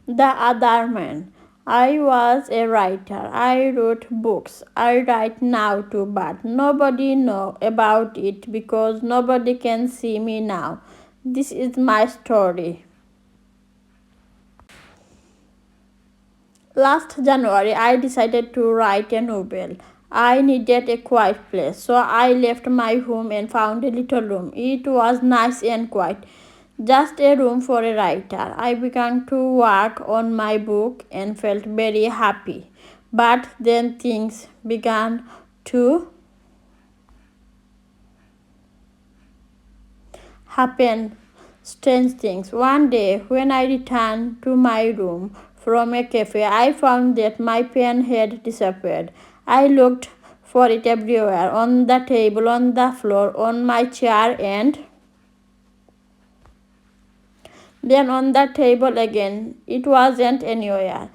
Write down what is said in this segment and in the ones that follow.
The other man. I was a writer. I wrote books. I write now too, but nobody know about it because nobody can see me now. This is my story. Last January, I decided to write a novel. I needed a quiet place, so I left my home and found a little room. It was nice and quiet, just a room for a writer. I began to work on my book and felt very happy. But then things began to happen, strange things. One day, when I returned to my room from a cafe, I found that my pen had disappeared. I looked for it everywhere, on the table, on the floor, on my chair, and then on the table again. It wasn't anywhere.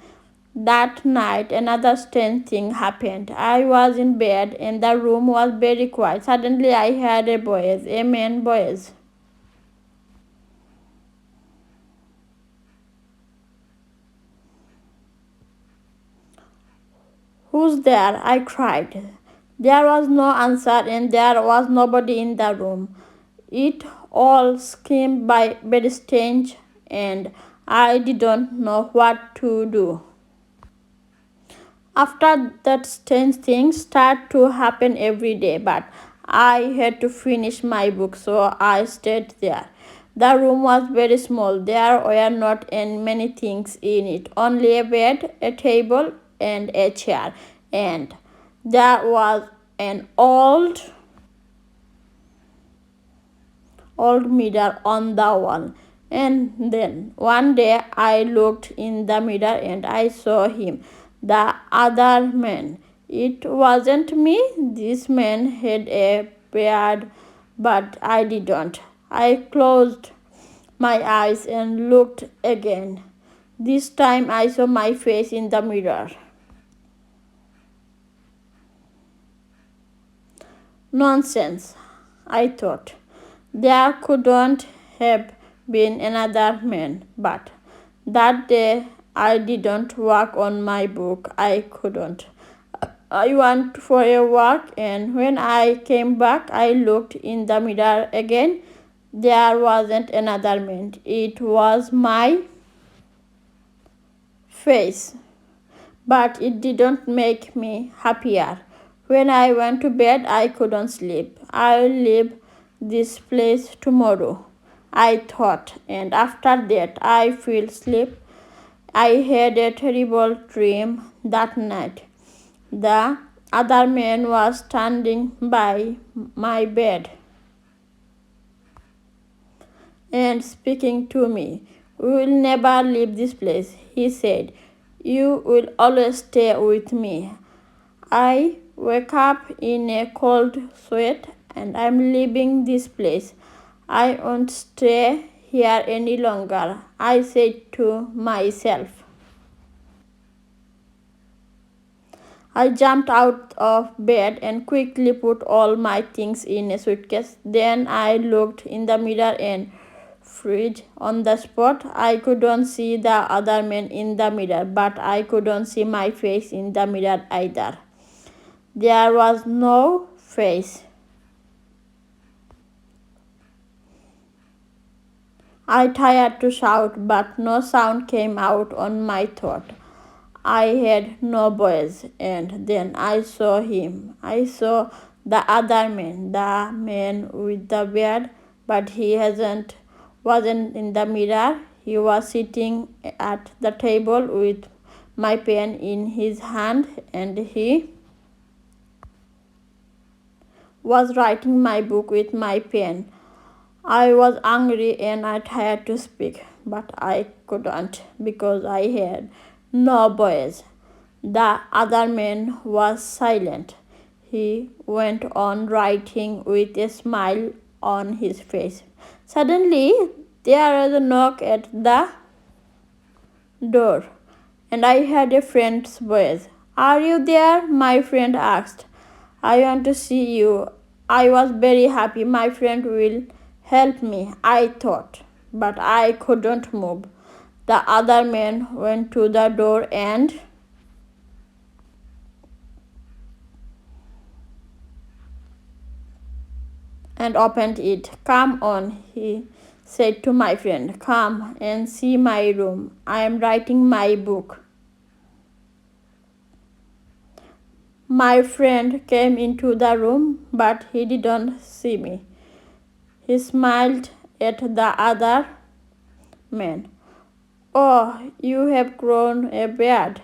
That night, another strange thing happened. I was in bed and the room was very quiet. Suddenly, I heard a voice, a man voice. Who's there? I cried. There was no answer and there was nobody in the room. It all seemed very strange and I didn't know what to do. After that, strange things started to happen every day, but I had to finish my book, so I stayed there. The room was very small. There were not many things in it, only a bed, a table, and a chair. And there was an old mirror on the wall. And then one day I looked in the mirror and I saw him, the other man. It wasn't me. This man had a beard, but I didn't. I closed my eyes and looked again. This time I saw my face in the mirror. Nonsense, I thought. There couldn't have been another man, but that day I didn't work on my book. I couldn't. I went for a walk, and when I came back, I looked in the mirror again. There wasn't another man. It was my face, but it didn't make me happier. When I went to bed, I couldn't sleep. I'll leave this place tomorrow, I thought, and after that, I fell asleep. I had a terrible dream that night. The other man was standing by my bed and speaking to me. We will never leave this place, he said. You will always stay with me. I wake up in a cold sweat and I'm leaving this place. I won't stay here any longer, I said to myself. I jumped out of bed and quickly put all my things in a suitcase. Then I looked in the mirror and froze on the spot. I couldn't see the other man in the mirror, but I couldn't see my face in the mirror either. There was no face. I tried to shout, but no sound came out on my throat. I had no voice, and then I saw him. I saw the other man, the man with the beard, but wasn't in the mirror. He was sitting at the table with my pen in his hand, and he was writing my book with my pen. I was angry and I tried to speak, but I couldn't because I had no voice. The other man was silent. He went on writing with a smile on his face. Suddenly, there was a knock at the door, and I heard a friend's voice. Are you there? My friend asked. I want to see you. I was very happy. My friend will help me, I thought, but I couldn't move. The other man went to the door and opened it. "Come on," he said to my friend. "Come and see my room. I am writing my book." My friend came into the room, but he didn't see me. He smiled at the other man. "Oh, you have grown a beard."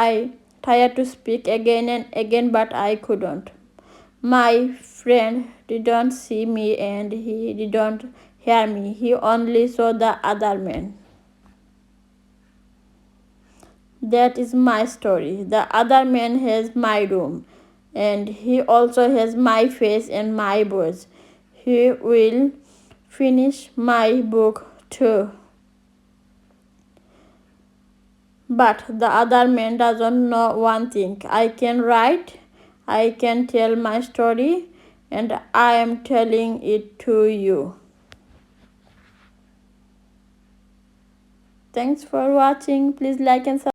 I tried to speak again and again, but I couldn't. My friend didn't see me and he didn't hear me. He only saw the other man. That is my story. The other man has my room, and he also has my face and my voice. He will finish my book too. But the other man doesn't know one thing. I can write, I can tell my story, and I am telling it to you. Thanks for watching. Please like and subscribe.